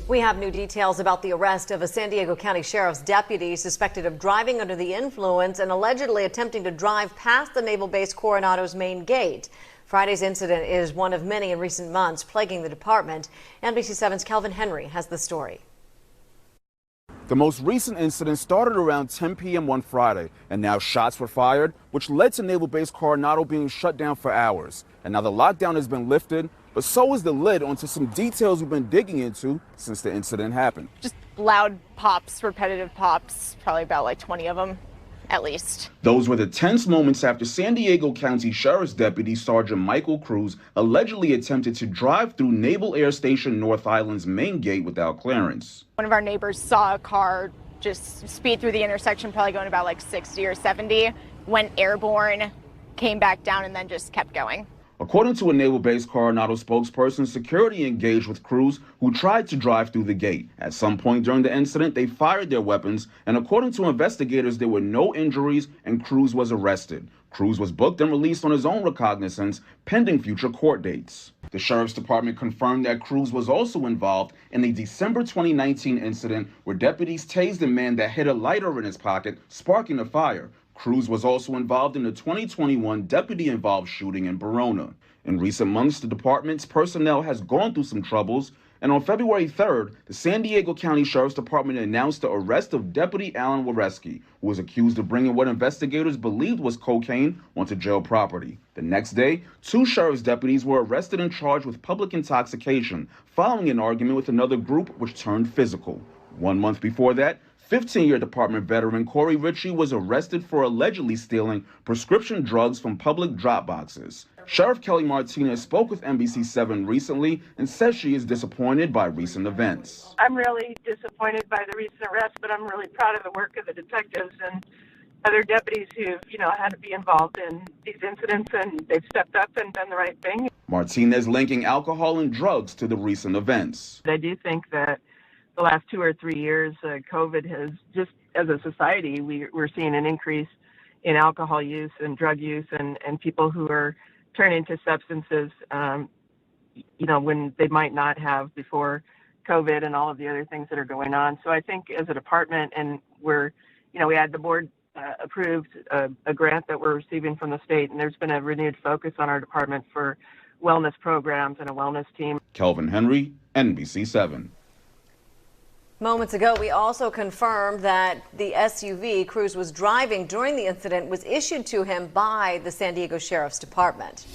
We have new details about the arrest of a San Diego County Sheriff's deputy suspected of driving under the influence and allegedly attempting to drive past the Naval Base Coronado's main gate. Friday's incident is one of many in recent months plaguing the department. NBC7's Kelvin Henry has the story. The most recent incident started around 10 p.m. on Friday, and now shots were fired, which led to Naval Base Coronado being shut down for hours. And now the lockdown has been lifted, but so is the lid onto some details we've been digging into since the incident happened. Just loud pops, repetitive pops, probably about like 20 of them, at least. Those were the tense moments after San Diego County Sheriff's Deputy Sergeant Michael Cruz allegedly attempted to drive through Naval Air Station North Island's main gate without clearance. One of our neighbors saw a car just speed through the intersection, probably going about like 60 or 70, went airborne, came back down, and then just kept going. According to a Naval Base Coronado spokesperson, security engaged with Cruz, who tried to drive through the gate. At some point during the incident, they fired their weapons, and according to investigators, there were no injuries and Cruz was arrested. Cruz was booked and released on his own recognizance, pending future court dates. The Sheriff's Department confirmed that Cruz was also involved in a December 2019 incident where deputies tased a man that hid a lighter in his pocket, sparking a fire. Cruz was also involved in the 2021 deputy-involved shooting in Verona. In recent months, the department's personnel has gone through some troubles, and on February 3rd, the San Diego County Sheriff's Department announced the arrest of Deputy Alan Wareski, who was accused of bringing what investigators believed was cocaine onto jail property. The next day, 2 sheriff's deputies were arrested and charged with public intoxication following an argument with another group which turned physical. 1 month before that, 15-year department veteran Corey Ritchie was arrested for allegedly stealing prescription drugs from public drop boxes. Sheriff Kelly Martinez spoke with NBC7 recently and says she is disappointed by recent events. I'm really disappointed by the recent arrest, but I'm really proud of the work of the detectives and other deputies who've, had to be involved in these incidents, and they've stepped up and done the right thing. Martinez linking alcohol and drugs to the recent events. I do think that the last 2 or 3 years, COVID has just, as a society, we're seeing an increase in alcohol use and drug use and people who are turning to substances, when they might not have before COVID and all of the other things that are going on. So I think as a department, and we had the board approved a grant that we're receiving from the state, and there's been a renewed focus on our department for wellness programs and a wellness team. Kelvin Henry, NBC7. Moments ago, we also confirmed that the SUV Cruz was driving during the incident was issued to him by the San Diego Sheriff's Department.